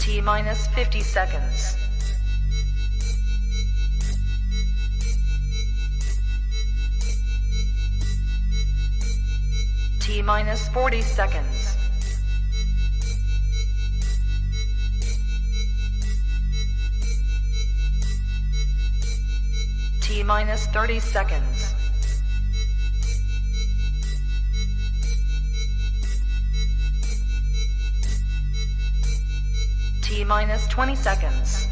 T-minus 50 seconds. T-minus 40 seconds. T-minus 30 seconds. T-minus 20 seconds.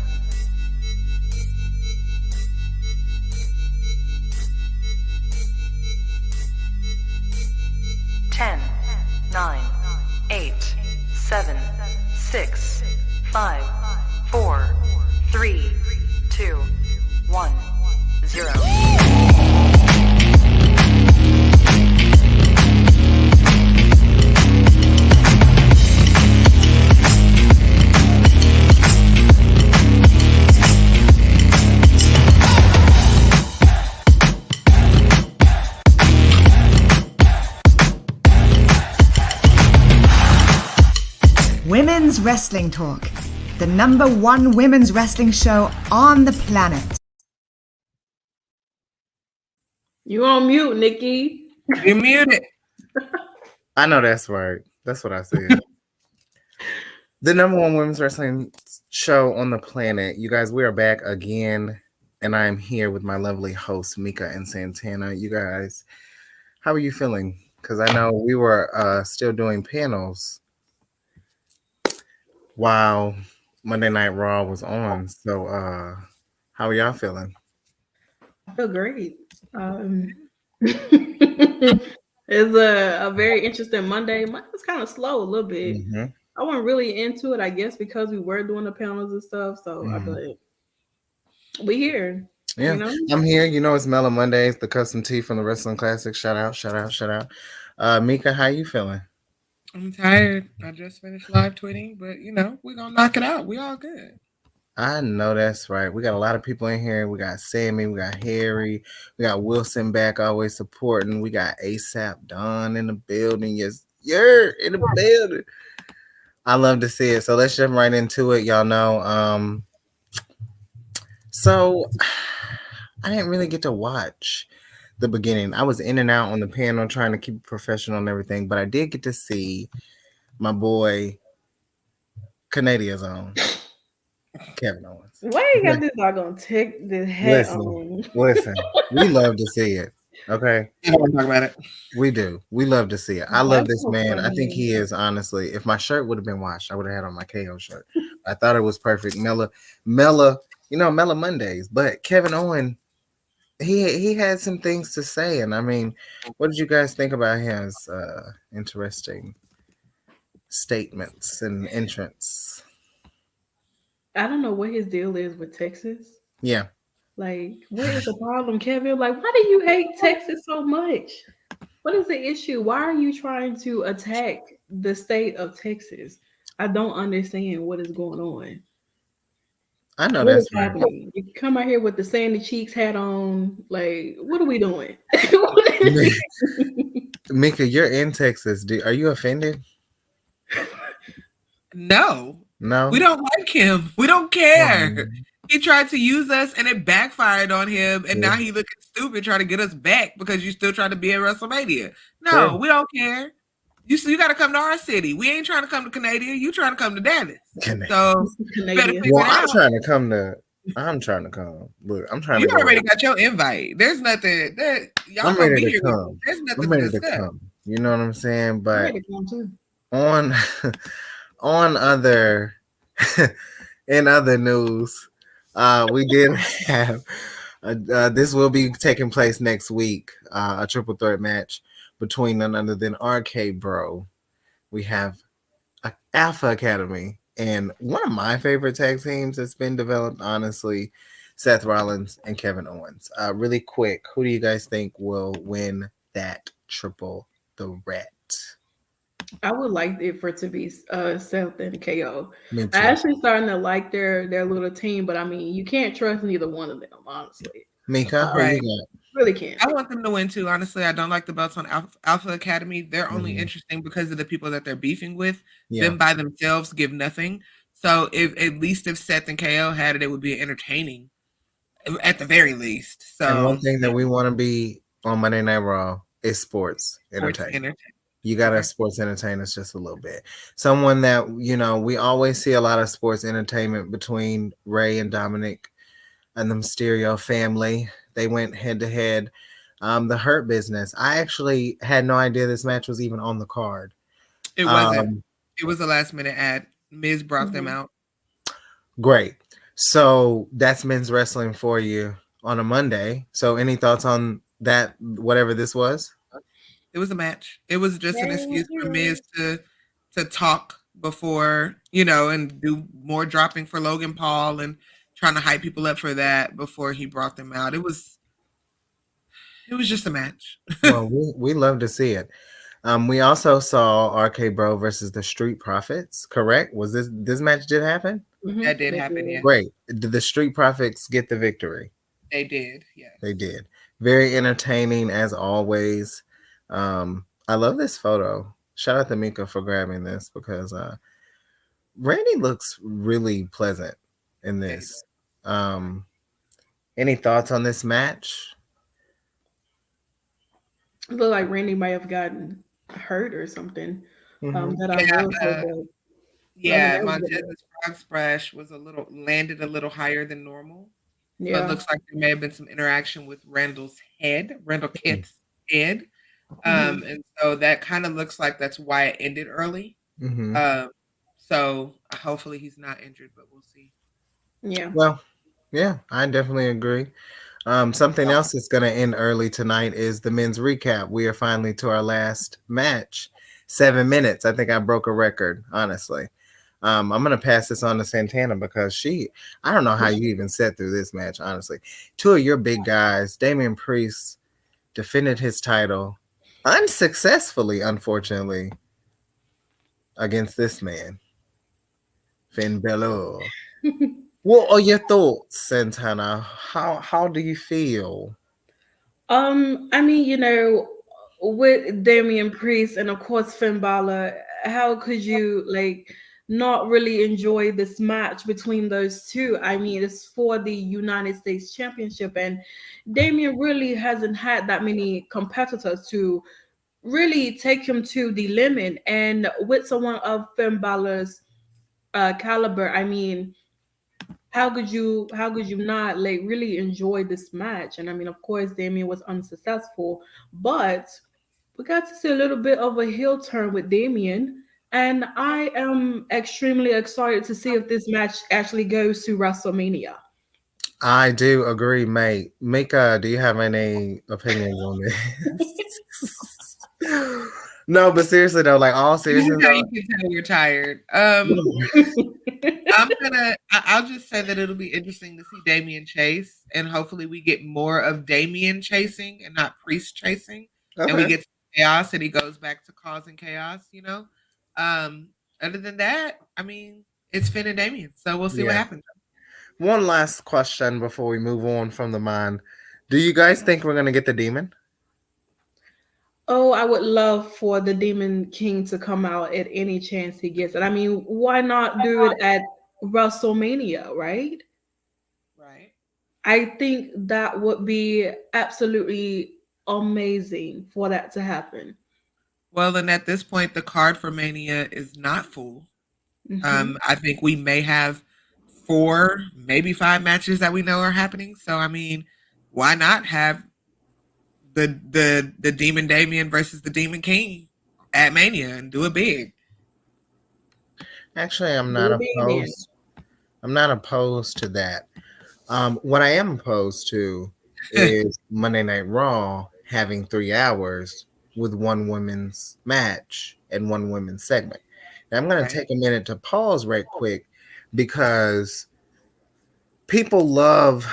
Ten, 9, 8, 7, 6, 5, 4, 3, 2, 1, 0. Women's Wrestling Talk, the #1 women's wrestling show on the planet. You on mute, Nicki. You muted. I know that's right. That's what I said. The #1 women's wrestling show on the planet. You guys, we are back again, and I am here with my lovely hosts, Mika and Santana. You guys, how are you feeling? Because I know we were still doing panels while Monday Night Raw was on. So how are y'all feeling? I feel great. It's a very interesting Monday. It's kind of slow a little bit. Mm-hmm. I wasn't really into it, I guess, because we were doing the panels and stuff. So I feel like we here. Yeah, you know? I'm here. You know, it's Mellow Mondays, the custom tee from the Wrestling Classic. Shout out, shout out, shout out. Mika, how you feeling? I'm tired. I just finished live tweeting, but you know, we're gonna knock it out. We all good. I know that's right. We got a lot of people in here. We got Sammy, we got Harry, we got Wilson back, always supporting. We got ASAP Don in the building. Yes, you're in the building. I love to see it. So let's jump right into it. Y'all know. So I didn't really get to watch the beginning. I was in and out on the panel trying to keep it professional and everything, but I did get to see my boy Canadia's own Kevin Owens. Why you got this dog gonna take the head on? Listen, we love to see it. Okay. I don't want to talk about it. We do. We love to see it. I love this man. I think he is, honestly, if my shirt would have been washed, I would have had on my KO shirt. I thought it was perfect. Mella, you know, Mellow Mondays. But Kevin Owens, he had some things to say. And I mean, what did you guys think about his interesting statements and entrance? I don't know what his deal is with Texas. Yeah. Like, what is the problem, Kevin? Like, why do you hate Texas so much? What is the issue? Why are you trying to attack the state of Texas? I don't understand what is going on. I know that's right. Happening? You come out here with the sandy cheeks hat on. Like, what are we doing? Mika, you're in Texas. Are you offended? No. No. We don't like him. We don't care. He tried to use us and it backfired on him. And now he looking stupid trying to get us back because you still trying to be at WrestleMania. No, we don't care. You got to come to our city. We ain't trying to come to Canada. You trying to come to Dallas. So I'm trying to come. Look, I'm trying to. You already got your invite. There's nothing that y'all I'm ready to come. There's nothing I'm ready to come. You know what I'm saying? But on other in other news, we did have this will be taking place next week. A triple threat match between none other than RK Bro. We have Alpha Academy and one of my favorite tag teams that's been developed, honestly, Seth Rollins and Kevin Owens. Really quick, who do you guys think will win that triple threat? I would like it for it to be Seth and KO. I actually starting to like their little team, but I mean, you can't trust neither one of them, honestly. Mika, right? Really can't. I want them to win too. Honestly, I don't like the belts on Alpha Academy. They're only interesting because of the people that they're beefing with. Them by themselves give nothing. So if Seth and KO had it, it would be entertaining at the very least. So And one thing that we want to be on Monday Night Raw is sports entertainment. You got to sports entertain us just a little bit. Someone that, we always see a lot of sports entertainment between Ray and Dominic and the Mysterio family. They went head to head. The Hurt Business. I actually had no idea this match was even on the card. It wasn't. It was a last minute ad. Miz brought them out. Great. So that's men's wrestling for you on a Monday. So any thoughts on that, whatever this was? It was a match. It was just an excuse for Miz to talk before, and do more dropping for Logan Paul and trying to hype people up for that before he brought them out. It was just a match. Well, we love to see it. We also saw RK Bro versus the Street Profits, correct? Was this match did happen? That did happen, yeah. Great. Did the Street Profits get the victory? They did, yeah. They did. Very entertaining as always. I love this photo. Shout out to Mika for grabbing this because Randy looks really pleasant in this. Any thoughts on this match? It looked like Randy might have gotten hurt or something. Montez's frog splash was landed a little higher than normal. Yeah. So it looks like there may have been some interaction with Randall Kitt's head. And so that kind of looks like that's why it ended early. So hopefully he's not injured, but we'll see. Yeah. Well, yeah, I definitely agree. Something else that's going to end early tonight is the men's recap. We are finally to our last match. 7 minutes. I think I broke a record, honestly. I'm going to pass this on to Santana because I don't know how you even sat through this match, honestly. Two of your big guys, Damian Priest, defended his title unsuccessfully, unfortunately, against this man, Finn Balor. What are your thoughts, Santana? How do you feel? I mean, with Damian Priest and of course Finn Balor, how could you not really enjoy this match between those two? I mean, it's for the United States Championship, and Damian really hasn't had that many competitors to really take him to the limit. And with someone of Finn Balor's caliber, I mean, how could you not really enjoy this match? And I mean, of course, Damian was unsuccessful, but we got to see a little bit of a heel turn with Damian. And I am extremely excited to see if this match actually goes to WrestleMania. I do agree, mate. Mika, do you have any opinions on this? No, but seriously though, all seriousness. You can tell you're tired. I'll just say that it'll be interesting to see Damian chase, and hopefully we get more of Damian chasing and not Priest chasing. Okay. And we get chaos and he goes back to causing chaos, Other than that, I mean, it's Finn and Damian, so we'll see what happens. One last question before we move on from the mind. Do you guys think we're going to get the Demon? Oh, I would love for the Demon King to come out at any chance he gets it. I mean, why not do it at WrestleMania, right? Right. I think that would be absolutely amazing for that to happen. Well, and at this point, the card for Mania is not full. I think we may have 4, maybe 5 matches that we know are happening. So, I mean, why not have the Demon Damian versus the Demon King at Mania and do it big? Actually, I'm not opposed. I'm not opposed to that. What I am opposed to is Monday Night Raw having 3 hours with 1 women's match and 1 women's segment. Now, I'm going to take a minute to pause right quick because people love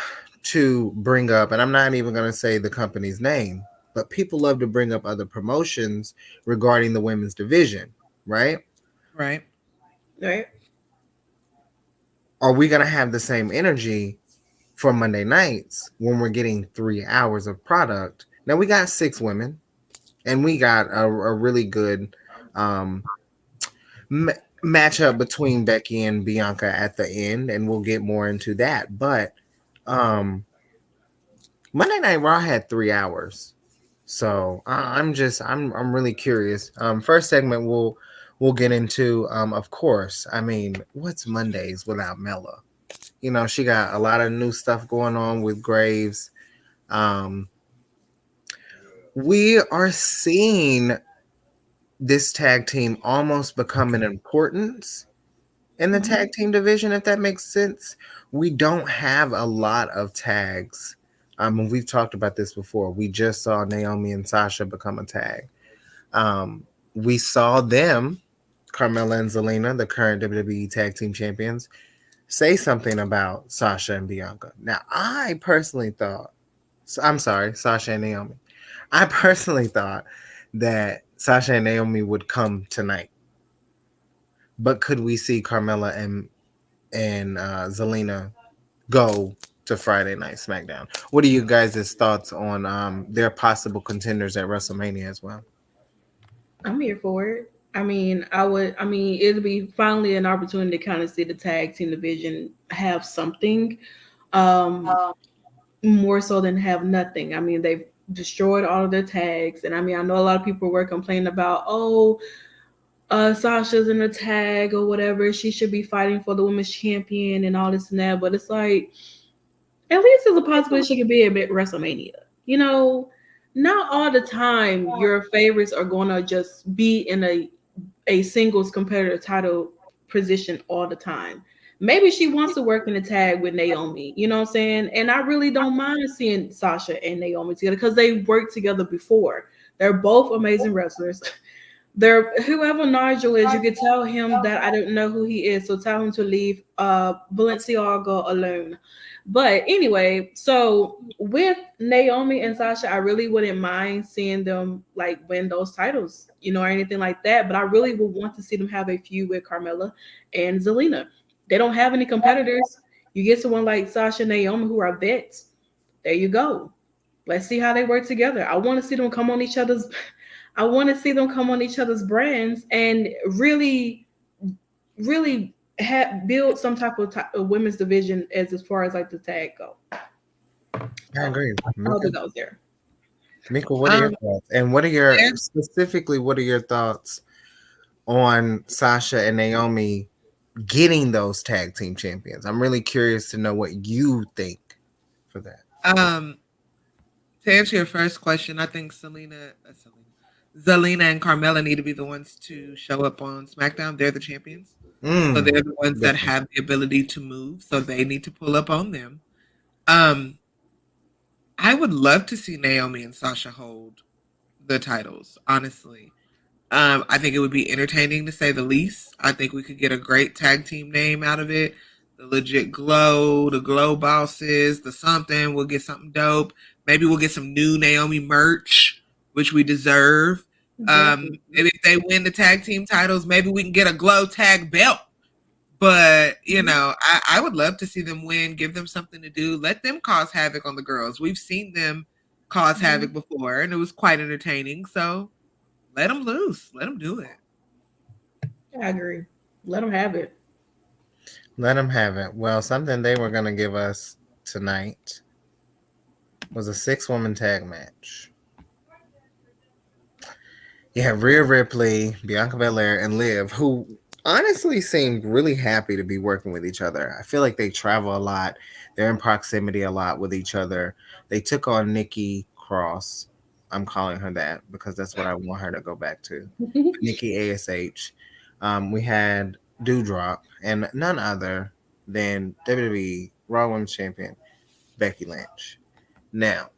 to bring up, and I'm not even going to say the company's name, but people love to bring up other promotions regarding the women's division, right? Right. Are we going to have the same energy for Monday nights when we're getting 3 hours of product? Now, we got 6 women, and we got a really good matchup between Becky and Bianca at the end, and we'll get more into that. But Monday Night Raw had 3 hours, so I'm really curious. First segment we'll get into. Of course, I mean, what's Mondays without Mella? You know, she got a lot of new stuff going on with Graves. We are seeing this tag team almost become an importance in the tag team division, if that makes sense. We don't have a lot of tags. We've talked about this before. We just saw Naomi and Sasha become a tag. We saw them, Carmella and Zelena, the current WWE Tag Team Champions, say something about Sasha and Bianca. Now, I personally thought, I'm sorry, Sasha and Naomi. I personally thought that Sasha and Naomi would come tonight. But could we see Carmella and Zelena go to Friday Night SmackDown? What are you guys' thoughts on their possible contenders at WrestleMania as well? I'm here for it. I mean, it'll be finally an opportunity to kind of see the tag team division have something, more so than have nothing. I mean, they've destroyed all of their tags, and I mean, I know a lot of people were complaining about, Sasha's in a tag or whatever. She should be fighting for the women's champion and all this and that. But it's like, at least there's a possibility she could be at WrestleMania. You know, not all the time your favorites are going to just be in a singles competitor title position all the time. Maybe she wants to work in a tag with Naomi, you know what I'm saying? And I really don't mind seeing Sasha and Naomi together because they worked together before. They're both amazing wrestlers. They're whoever Nigel is, you can tell him that I don't know who he is, so tell him to leave Balenciaga alone. But anyway, so with Naomi and Sasha, I really wouldn't mind seeing them like win those titles, you know, or anything like that. But I really would want to see them have a feud with Carmella and Zelena. They don't have any competitors. You get someone like Sasha and Naomi who are vets. There you go. Let's see how they work together. I want to see them come on each other's brands and really, really build some type of women's division as far as like the tag go. I agree. I hope it goes there. Mika, what are your thoughts? And what are your thoughts on Sasha and Naomi getting those tag team champions? I'm really curious to know what you think for that. To answer your first question, I think Zelena and Carmella need to be the ones to show up on SmackDown. They're the champions. So they're the ones that have the ability to move. So they need to pull up on them. I would love to see Naomi and Sasha hold the titles, honestly. I think it would be entertaining to say the least. I think we could get a great tag team name out of it. The legit Glow, the Glow Bosses, the something. We'll get something dope. Maybe we'll get some new Naomi merch, which we deserve. Maybe if they win the tag team titles, maybe we can get a Glow tag belt. But, you know, I would love to see them win, give them something to do. Let them cause havoc on the girls. We've seen them cause havoc before, and it was quite entertaining. So let them loose. Let them do it. I agree. Let them have it. Let them have it. Well, something they were going to give us tonight was a 6-woman tag match. You have Rhea Ripley, Bianca Belair, and Liv, who honestly seemed really happy to be working with each other. I feel like they travel a lot. They're in proximity a lot with each other. They took on Nikki Cross. I'm calling her that because that's what I want her to go back to. Nikki ASH. We had Doudrop and none other than WWE Raw Women's Champion Becky Lynch. Now,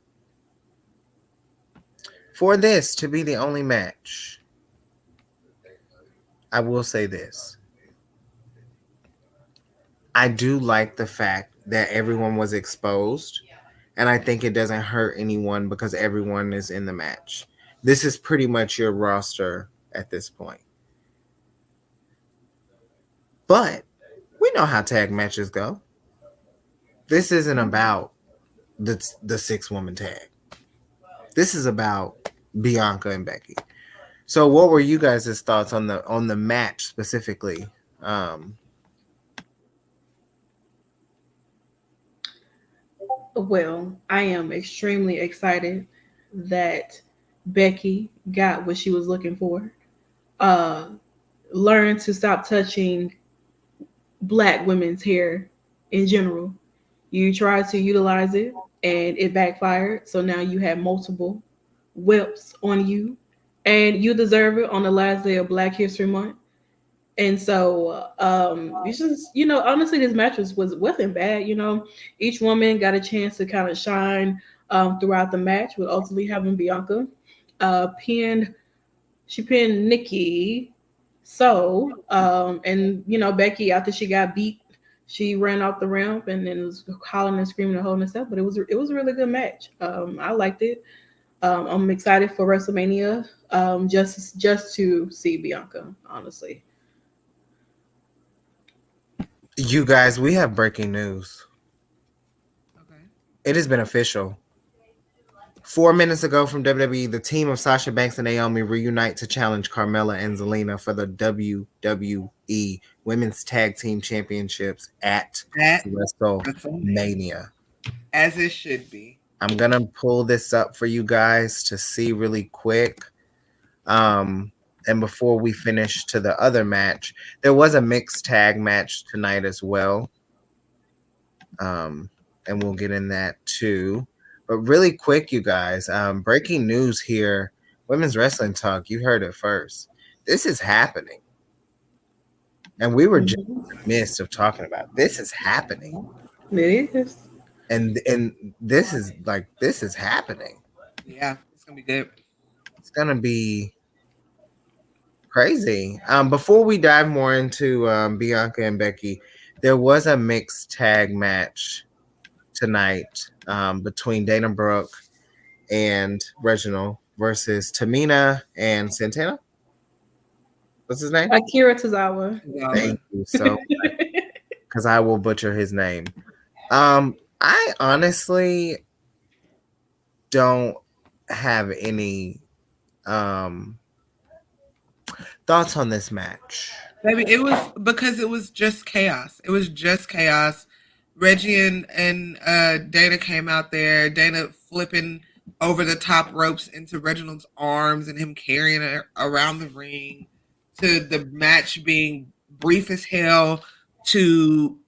for this to be the only match, I will say this. I do like the fact that everyone was exposed, and I think it doesn't hurt anyone because everyone is in the match. This is pretty much your roster at this point. But we know how tag matches go. This isn't about the 6-woman tag. This is about Bianca and Becky. So, what were you guys' thoughts on the match specifically? Well, I am extremely excited that Becky got what she was looking for. Uh, Learn to stop touching black women's hair in general. You tried to utilize it and it backfired. So now you have multiple whips on you, and you deserve it on the last day of Black History Month. And so, it's just, honestly, this match wasn't bad. Each woman got a chance to kind of shine throughout the match, with ultimately having Bianca pinned. She pinned Nikki. So, and Becky, after she got beat, she ran off the ramp and then was hollering and screaming and holding herself. But it was a really good match. I liked it. I'm excited for WrestleMania. Just to see Bianca, honestly. You guys, we have breaking news. Okay. It has been official. 4 minutes ago from WWE, the team of Sasha Banks and Naomi reunite to challenge Carmella and Zelena for the WWE Women's Tag Team Championships at WrestleMania. As it should be. I'm going to pull this up for you guys to see really quick. And before we finish to the other match, there was a mixed tag match tonight as well. And we'll get in that too. But really quick, you guys, breaking news here. Women's Wrestling Talk, you heard it first. This is happening. And we were just in the midst of talking about it. This is happening. It is. And this is happening. Yeah, it's going to be good. It's going to be crazy. Before we dive more into Bianca and Becky, there was a mixed tag match tonight between Dana Brooke and Reginald versus Tamina and Santana. What's his name? Akira Tozawa. Thank you so much, because I will butcher his name. I honestly don't have any thoughts on this match. Baby, it was just chaos. It was just chaos. Reggie and Dana came out there. Dana flipping over the top ropes into Reginald's arms and him carrying her around the ring, to the match being brief as hell, to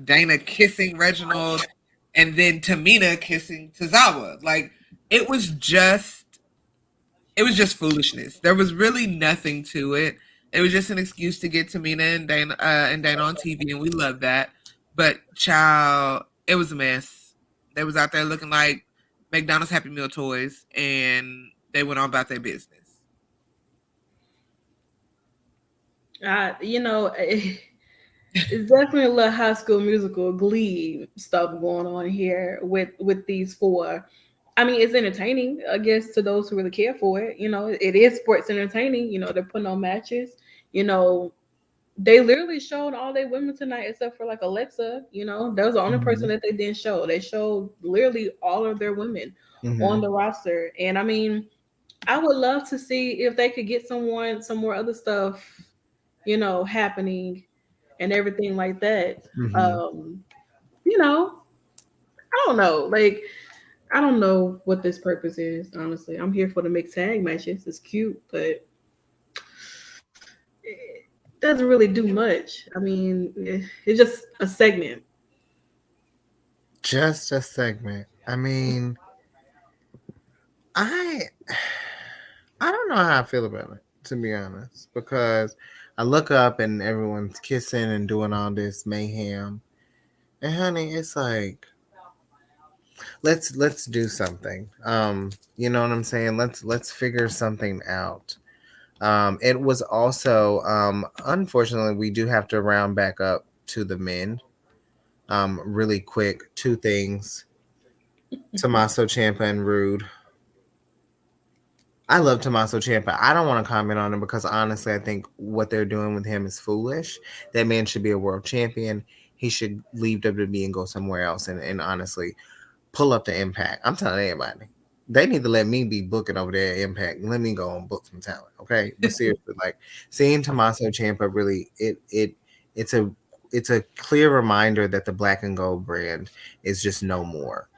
Dana kissing Reginald and then Tamina kissing Tozawa. Like, it was just foolishness. There was really nothing to it. It was just an excuse to get Tamina and Dana on TV, and we love that. But child, it was a mess. They was out there looking like McDonald's Happy Meal toys, and they went on about their business. It's definitely a little High School Musical Glee stuff going on here with these four. I mean, it's entertaining, I guess, to those who really care for it. It is sports entertaining. They're putting on matches. They literally showed all their women tonight except for like Alexa. That was the only person that they didn't show. They showed literally all of their women on the roster. And I mean, I would love to see if they could get some more other stuff, happening and everything like that. I don't know. Like, I don't know what this purpose is, honestly. I'm here for the mixed tag matches. It's cute, but it doesn't really do much. I mean, it's just a segment. Just a segment. I mean, I don't know how I feel about it, to be honest, because I look up and everyone's kissing and doing all this mayhem. And honey, it's like, let's do something. You know what I'm saying? Let's figure something out. It was also unfortunately, we do have to round back up to the men. Really quick, two things. Tommaso Ciampa and Rude. I love Tommaso Ciampa. I don't want to comment on him because honestly, I think what they're doing with him is foolish. That man should be a world champion. He should leave WWE and go somewhere else and honestly pull up the Impact. I'm telling anybody. They need to let me be booking over there at Impact. Let me go and book some talent, okay? But seriously, like seeing Tommaso Ciampa really, it's a clear reminder that the Black and Gold brand is just no more.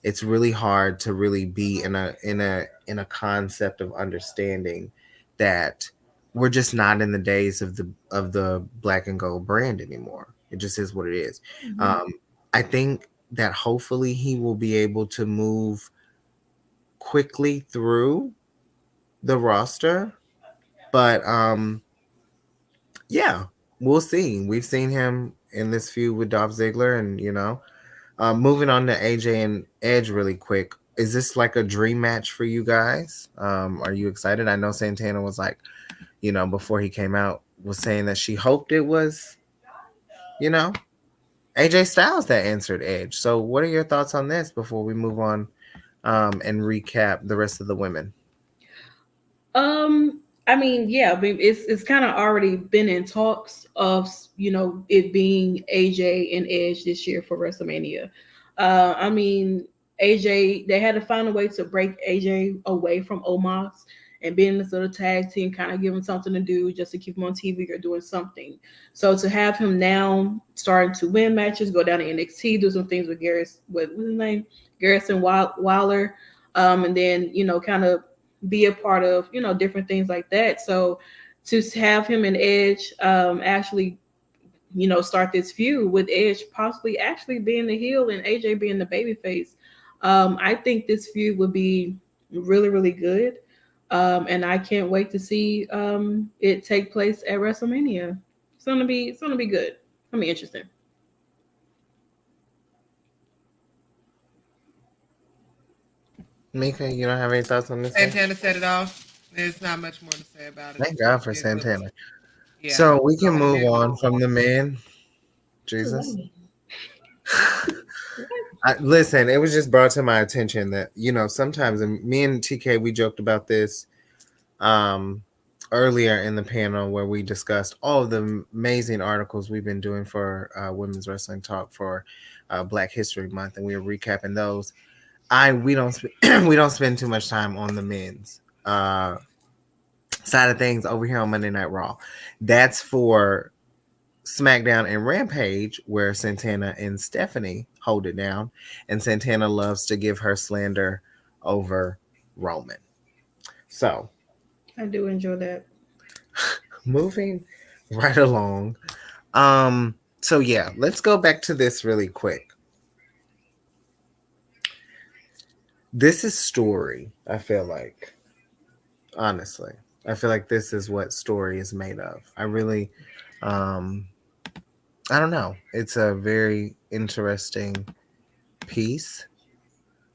It's really hard to really be in a concept of understanding that we're just not in the days of the Black and Gold brand anymore. It just is what it is. I think that hopefully he will be able to move quickly through the roster, but yeah, we'll see. We've seen him in this feud with Dolph Ziggler, and moving on to AJ and Edge really quick. Is this like a dream match for you guys? Are you excited? I know Santana was like, before he came out, was saying that she hoped it was, AJ Styles that answered Edge. So what are your thoughts on this before we move on and recap the rest of the women? I mean, yeah, it's kind of already been in talks of it being AJ and Edge this year for WrestleMania. I mean, AJ, they had to find a way to break AJ away from Omos and being in this little tag team, kind of give him something to do just to keep him on TV or doing something. So to have him now starting to win matches, go down to NXT, do some things with what's his name, Garrison Wilder, and then kind of be a part of different things like that. So to have him and Edge actually start this feud with Edge possibly actually being the heel and AJ being the babyface, I think this feud would be really, really good, and I can't wait to see it take place at WrestleMania. It's gonna be good. It's gonna be interesting. Mika, you don't have any thoughts on this? Santana said it all. There's not much more to say about it. Thank God for Santana. Yeah. So we can move on from the men. Jesus. Listen, it was just brought to my attention that, sometimes, and me and TK, we joked about this earlier in the panel where we discussed all of the amazing articles we've been doing for Women's Wrestling Talk for Black History Month, and we were recapping those. We don't spend too much time on the men's side of things over here on Monday Night Raw. That's for SmackDown and Rampage, where Santana and Stephanie hold it down, and Santana loves to give her slander over Roman. So I do enjoy that. Moving right along. So yeah, let's go back to this really quick. This is story, I feel like. Honestly, I feel like this is what story is made of. I really, I don't know. It's a very interesting piece.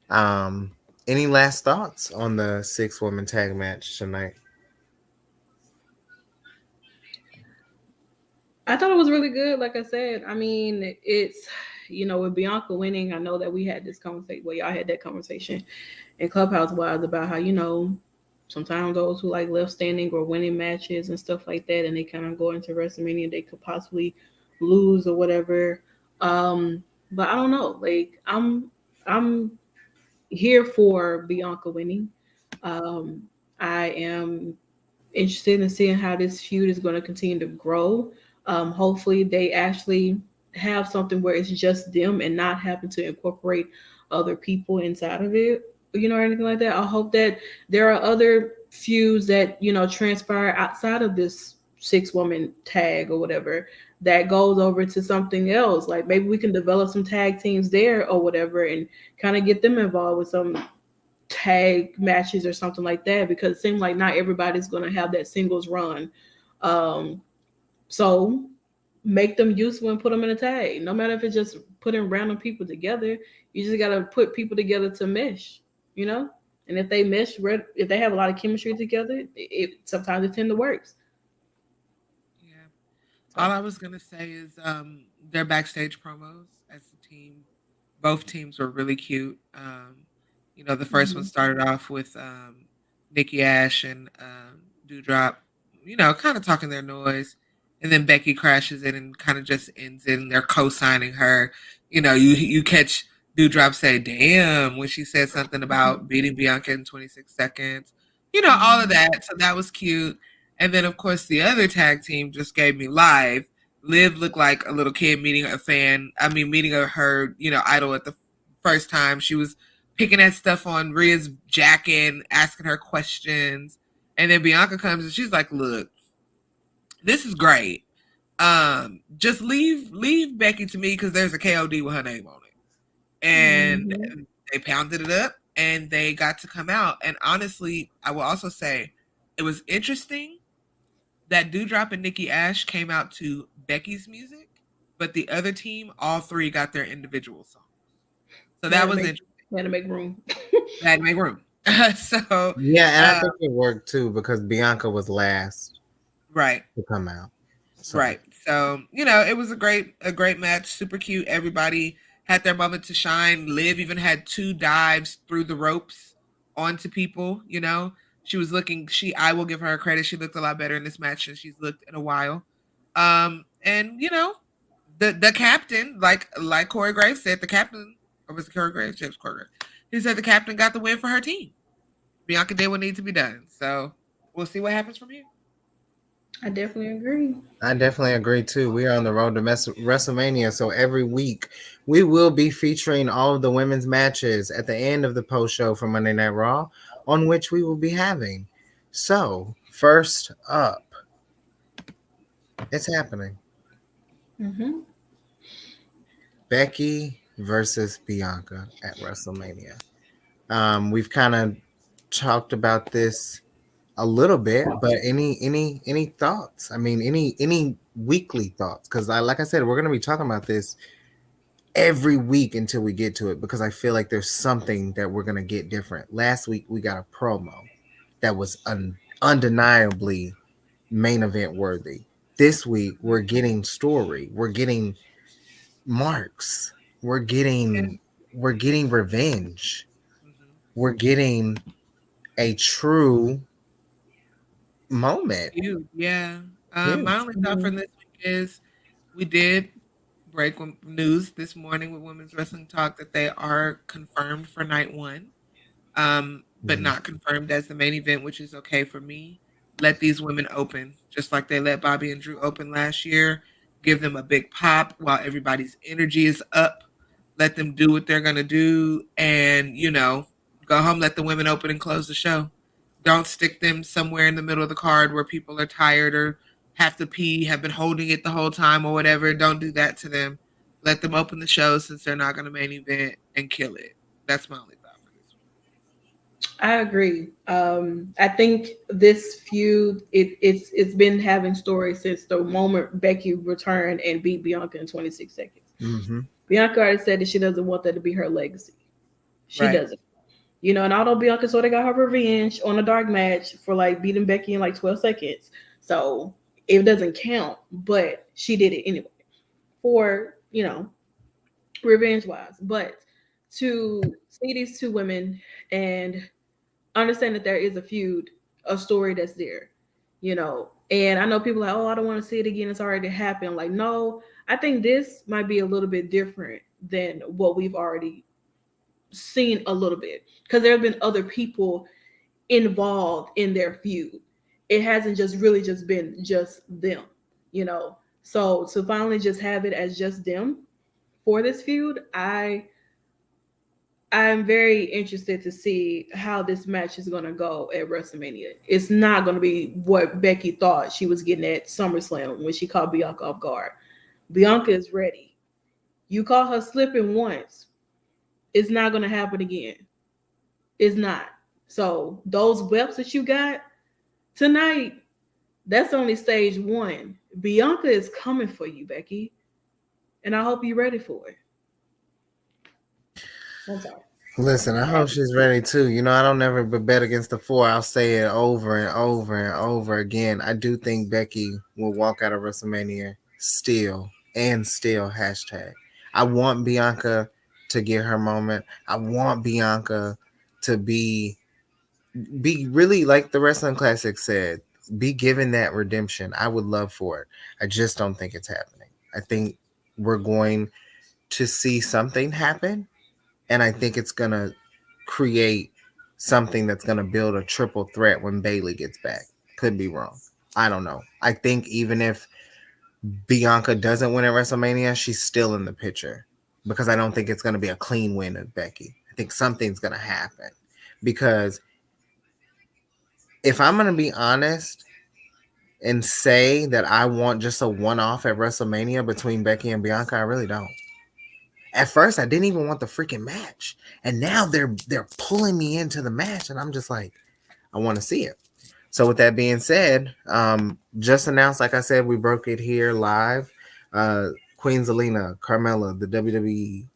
Any last thoughts on the 6-woman tag match tonight? I thought it was really good. Like I said, I mean, it's, with Bianca winning, I know that we had this conversation. Well, y'all had that conversation in Clubhouse Wise about how, sometimes those who like left standing or winning matches and stuff like that, and they kind of go into WrestleMania, they could possibly lose or whatever. But I don't know. Like I'm here for Bianca winning. I am interested in seeing how this feud is going to continue to grow. Hopefully they actually have something where it's just them and not having to incorporate other people inside of it, or anything like that. I hope that there are other feuds that, transpire outside of this 6-woman tag or whatever that goes over to something else. Like maybe we can develop some tag teams there or whatever and kind of get them involved with some tag matches or something like that, because it seems like not everybody's going to have that singles run. So make them useful and put them in a tag. No matter if it's just putting random people together, you just got to put people together to mesh, And if they mesh, if they have a lot of chemistry together, sometimes it tend to work. Yeah. All I was going to say is their backstage promos as a team, both teams were really cute. The first one started off with Nikki Ash and Doudrop, kind of talking their noise. And then Becky crashes in and kind of just ends in. They're co-signing her. You catch Dewdrop said, damn, when she said something about beating Bianca in 26 seconds. You know, all of that. So that was cute. And then, of course, the other tag team just gave me live. Liv looked like a little kid meeting a fan. I mean, meeting her, idol at the first time. She was picking at stuff on Rhea's jacket, asking her questions. And then Bianca comes and she's like, look, this is great. Just leave Becky to me because there's a KOD with her name on it. And they pounded it up and they got to come out. And honestly, I will also say it was interesting that Dewdrop and Nikki Ash came out to Becky's music, but the other team, all three got their individual songs. So that was interesting. Had to make room. Had to make room. So yeah, and I think it worked too because Bianca was last, right, to come out. So. Right. So it was a great match, super cute. Everybody had their moment to shine. Liv even had 2 dives through the ropes onto people. She was looking. I will give her credit. She looked a lot better in this match than she's looked in a while. And the captain, like Corey Graves said, the captain, or was it Corey Graves? James Corey Graves. He said the captain got the win for her team. Bianca did what needs to be done. So we'll see what happens from here. I definitely agree. I definitely agree too. We are on the road to WrestleMania, so every week we will be featuring all of the women's matches at the end of the post show for Monday Night Raw, on which we will be having. So first up, it's happening. Becky versus Bianca at WrestleMania. We've kind of talked about this a little bit, but any thoughts? I mean, any weekly thoughts? Because like I said, we're going to be talking about this every week until we get to it, because I feel like there's something that we're going to get different. Last week we got a promo that was undeniably main event worthy. This week we're getting story, we're getting marks, we're getting revenge, we're getting a true moment. Yeah. My only thought for this week is we did break news this morning with Women's Wrestling Talk that they are confirmed for night 1, but not confirmed as the main event, which is okay for me. Let these women open, just like they let Bobby and Drew open last year. Give them a big pop while everybody's energy is up. Let them do what they're going to do and, go home, let the women open and close the show. Don't stick them somewhere in the middle of the card where people are tired or have to pee, have been holding it the whole time or whatever. Don't do that to them. Let them open the show since they're not going to main event and kill it. That's my only thought for this one. I agree. I think this feud, it's been having stories since the moment Becky returned and beat Bianca in 26 seconds. Bianca already said that she doesn't want that to be her legacy. She doesn't. And although Bianca sort of got her revenge on a dark match for beating Becky in 12 seconds. So it doesn't count, but she did it anyway for, revenge wise. But to see these 2 women and understand that there is a feud, a story that's there, and I know people are like, oh, I don't want to see it again. It's already happened. No, I think this might be a little bit different than what we've already seen a little bit, because there have been other people involved in their feud. It hasn't just been just them, so to finally just have it as just them for this feud, I'm very interested to see how this match is going to go at WrestleMania. It's not going to be what Becky thought she was getting at SummerSlam when she caught Bianca off guard. Bianca is ready. You caught her slipping once. It's not going to happen again. It's not. So those whelps that you got tonight, that's only stage 1. Bianca is coming for you, Becky. And I hope you're ready for it. I'm sorry. Listen, I hope she's ready too. I don't never bet against the 4. I'll say it over and over and over again. I do think Becky will walk out of WrestleMania still. Hashtag. I want Bianca to get her moment. I want Bianca to be really, like the Wrestling Classic said, be given that redemption. I would love for it. I just don't think it's happening. I think we're going to see something happen, and I think it's gonna create something that's gonna build a triple threat when Bayley gets back. Could be wrong. I don't know. I think even if Bianca doesn't win at WrestleMania, she's still in the picture because I don't think it's going to be a clean win of Becky. I think something's going to happen because if I'm going to be honest and say that I want just a one-off at WrestleMania between Becky and Bianca, I really don't. At first, I didn't even want the freaking match, and now they're pulling me into the match, and I'm just like, I want to see it. So with that being said, just announced, like I said, we broke it here live. Queen Zelena, Carmella, the WWE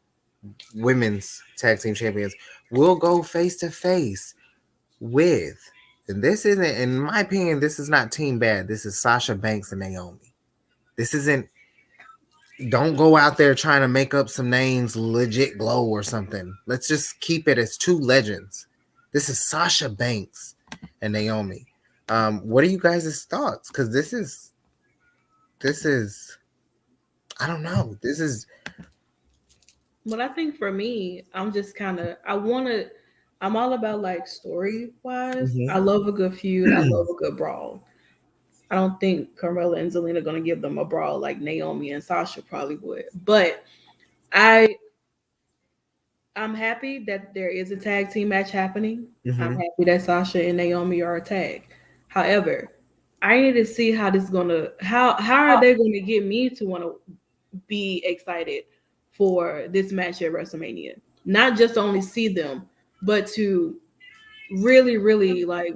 Women's Tag Team Champions, will go face to face with, and this isn't, in my opinion, this is not Team Bad. This is Sasha Banks and Naomi. This isn't, don't go out there trying to make up some names, Legit Glow or something. Let's just keep it as two legends. This is Sasha Banks and Naomi. What are you guys' thoughts? Because this is, I don't know. This is. But I think for me, I'm just kind of, I'm all about like story wise. Mhm. I love a good feud. I love a good brawl. I don't think Carmella and Zelena are going to give them a brawl like Naomi and Sasha probably would. But I'm happy that there is a tag team match happening. Mhm. I'm happy that Sasha and Naomi are a tag. However, I need to see how this is gonna how are they gonna get me to want to be excited for this match at WrestleMania? Not just to only see them, but to really, really like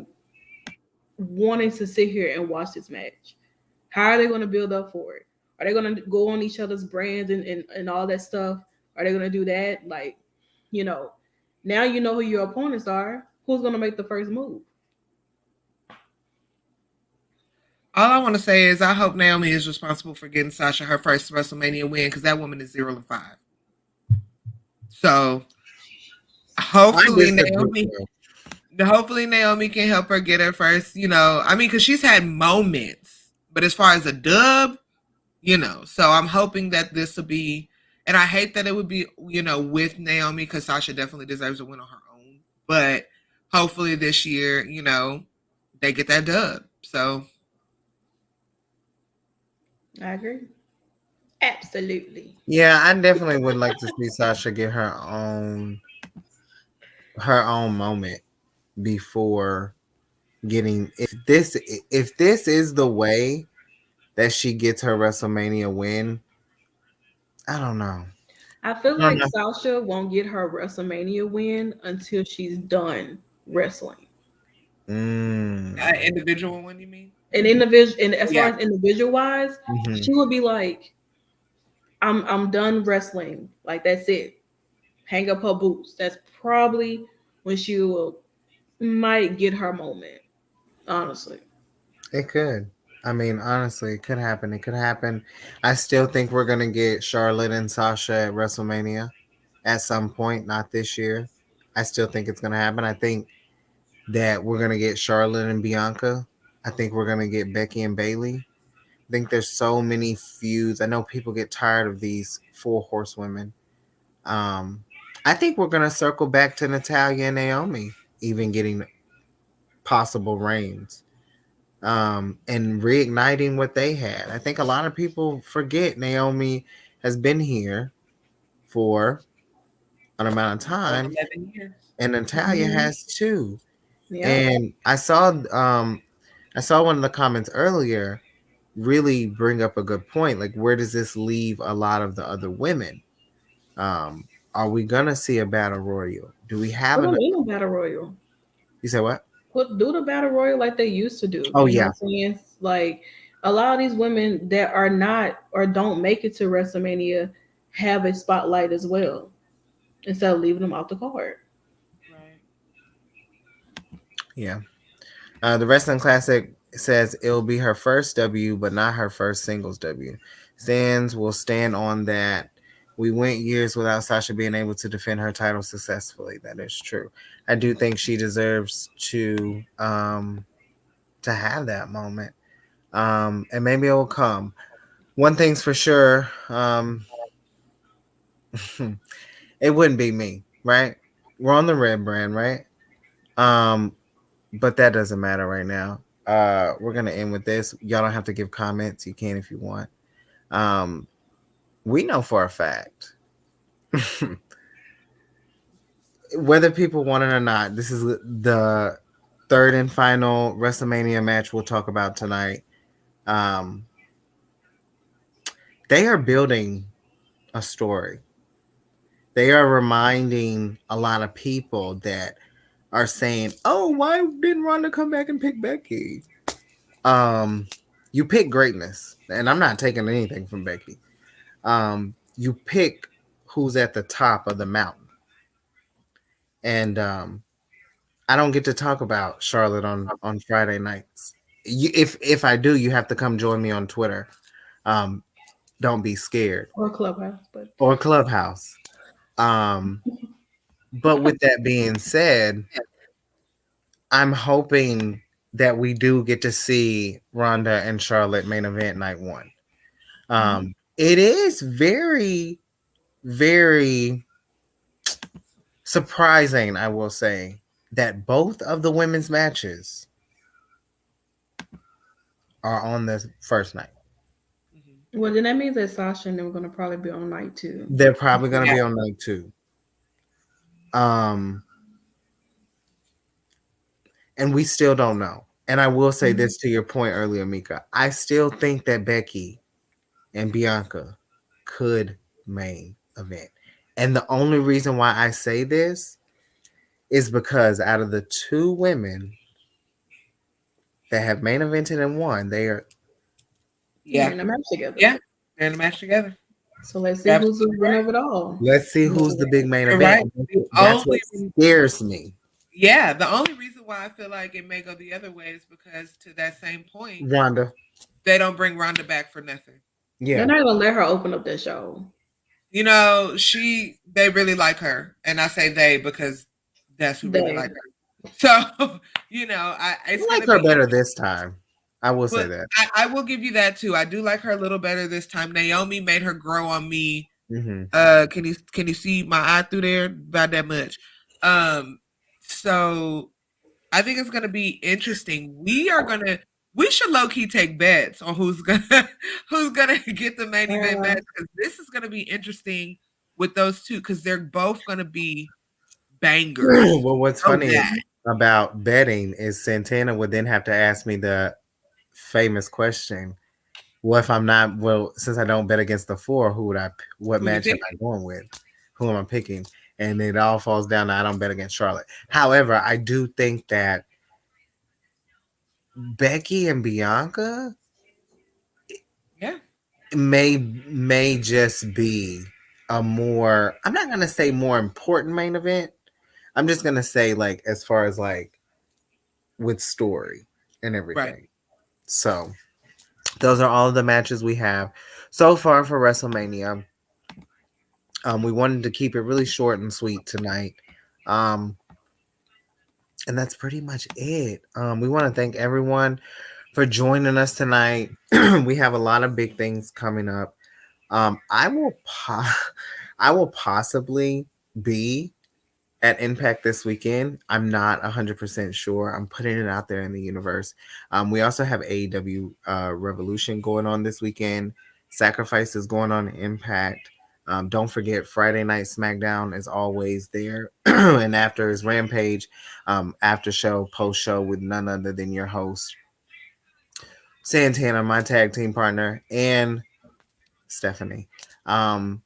wanting to sit here and watch this match. How are they going to build up for it? Are they going to go on each other's brands and all that stuff? Are they going to do that? Like, you know, now you know who your opponents are. Who's going to make the first move? All I want to say is I hope Naomi is responsible for getting Sasha her first WrestleMania win because that woman is 0-5. So hopefully Naomi can help her get her first, I mean, because she's had moments, but as far as a dub, so I'm hoping that this will be, and I hate that it would be, with Naomi because Sasha definitely deserves a win on her own, but hopefully this year, they get that dub. So I agree. Absolutely. Yeah, I definitely would like to see Sasha get her own moment before getting, if this is the way that she gets her WrestleMania win, I don't know. I feel like Sasha won't get her WrestleMania win until she's done wrestling. Individual one, you mean? An individual, and as far as individual wise, Mhm. she would be like, I'm done wrestling. Like that's it. Hang up her boots. That's probably when she might get her moment. Honestly. It could. I mean, honestly, it could happen. It could happen. I still think we're gonna get Charlotte and Sasha at WrestleMania at some point, not this year. I still think it's gonna happen. I think that we're gonna get Charlotte and Bianca. I think we're gonna get Becky and Bayley. I think there's so many feuds. I know people get tired of these four horsewomen. I think we're gonna circle back to Natalya and Naomi, even getting possible reigns. And reigniting what they had. I think a lot of people forget Naomi has been here for an amount of time, 11 years. and Natalya has too. Yeah. And I saw one of the comments earlier really bring up a good point. Like, where does this leave a lot of the other women? Are we gonna see a battle royal? Do we have a battle royal? You said what? Do the battle royal like they used to do. Oh, you know what I'm saying? Like a lot of these women that are not or don't make it to WrestleMania have a spotlight as well, instead of leaving them off the card. Right. Yeah. The Wrestling Classic says it'll be her first W, but not her first singles W. Stans will stand on that. We went years without Sasha being able to defend her title successfully. That is true. I do think she deserves to have that moment. And maybe it will come. One thing's for sure, it wouldn't be me. right? We're on the red brand, right? But that doesn't matter right now. We're gonna end with this. Y'all don't have to give comments. You can if you want. We know for a fact, whether people want it or not, this is the third and final WrestleMania match we'll talk about tonight. They are building a story. They are reminding a lot of people that are saying, "Oh, why didn't Ronda come back and pick Becky?" You pick greatness, and I'm not taking anything from Becky. You pick who's at the top of the mountain, and I don't get to talk about Charlotte on Friday nights. If I do, you have to come join me on Twitter. Don't be scared. Or Clubhouse, Or Clubhouse. But with that being said, I'm hoping that we do get to see Ronda and Charlotte main event night one. It is very, very surprising, I will say, that both of the women's matches are on the first night. Well, then that means that Sasha and them are going to probably be on night 2. They're probably going to be on night 2. And we still don't know. And I will say this to your point earlier, Mika. I still think that Becky and Bianca could main event. And the only reason why I say this is because out of the 2 women that have main evented and won, they are in a match together. Yeah, they're in a match together. So let's see who's the winner of it all. Let's see who's the big main event. Right. That's what scares me. Yeah, the only reason why I feel like it may go the other way is because, to that same point, Ronda, they don't bring Ronda back for nothing. Yeah, they're not gonna let her open up that show. You know, they really like her, and I say they because that's who really like her. So, you know, I like her better this time. I will say that. I will give you that too. I do like her a little better this time. Naomi made her grow on me. Mm-hmm. Can you see my eye through there? About that much. So I think it's gonna be interesting. We should low key take bets on who's gonna get the main event match, because this is gonna be interesting with those two, because they're both gonna be bangers. Well, what's funny about betting is Santana would then have to ask me the famous question: "Well, if I'm not, since I don't bet against the 4, what match am I going with? Who am I picking?" And it all falls down to I don't bet against Charlotte. However, I do think that Becky and Bianca may just be a more, I'm not going to say more important main event. I'm just going to say, like, as far as like with story and everything. Right. So those are all of the matches we have so far for WrestleMania. We wanted to keep it really short and sweet tonight. And that's pretty much it. We want to thank everyone for joining us tonight. We have a lot of big things coming up. I will possibly be at Impact this weekend. I'm not 100% sure. I'm putting it out there in the universe. We also have AEW Revolution going on this weekend. Sacrifice is going on Impact. Don't forget, Friday Night SmackDown is always there. And after is Rampage, after show, post show with none other than your host, Santana, my tag team partner, and Stephanie. And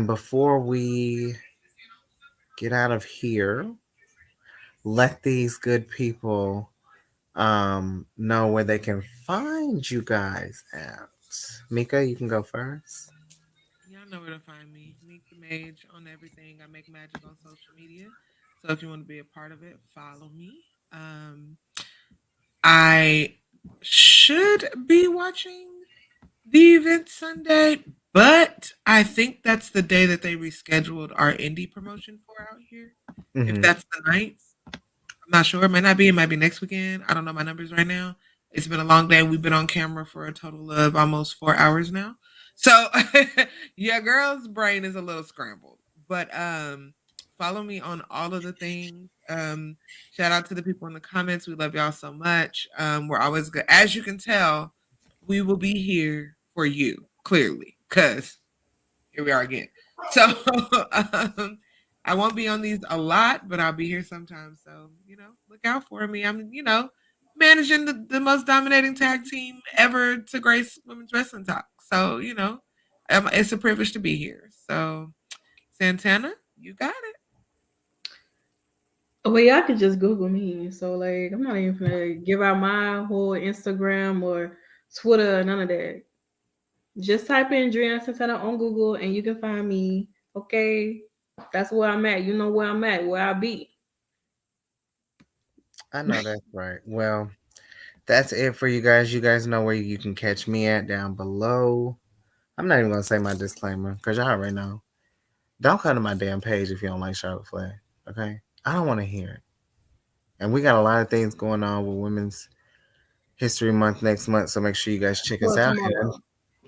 before we get out of here, let these good people know where they can find you guys at. Mika, you can go first. Y'all know where to find me. Meek the Mage on everything. I make magic on social media. So if you want to be a part of it, follow me. I should be watching the event Sunday, but I think that's the day that they rescheduled our indie promotion for out here. Mm-hmm. If that's the night, I'm not sure. It might not be. It might be next weekend. I don't know my numbers right now. It's been a long day. We've been on camera for a total of almost 4 hours now. So, yeah, girl's brain is a little scrambled. But follow me on all of the things. Shout out to the people in the comments. We love y'all so much. We're always good. As you can tell, we will be here for you, clearly, because here we are again. So I won't be on these a lot, but I'll be here sometimes. So, look out for me. I'm, managing the most dominating tag team ever to grace Women's Wrestling Talk. So, it's a privilege to be here. So, Santana, you got it. Well, y'all can just Google me. So, like, I'm not even gonna give out my whole Instagram or Twitter, none of that. Just type in Driune Santana on Google and you can find me. Okay, that's where I'm at. You know where I'm at, where I be. I know that's right. Well, that's it for you guys. You guys know where you can catch me at down below. I'm not even gonna say my disclaimer because y'all already know. Don't come to my damn page if you don't like Charlotte Flair. Okay, I don't want to hear it. And we got a lot of things going on with Women's History Month next month, so make sure you guys check us out.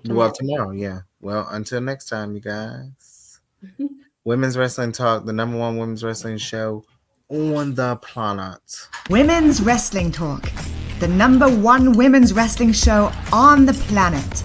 Tomorrow, yeah. Well, until next time, you guys. Women's Wrestling Talk, the number one women's wrestling show on the planet. Women's Wrestling Talk, the number one women's wrestling show on the planet.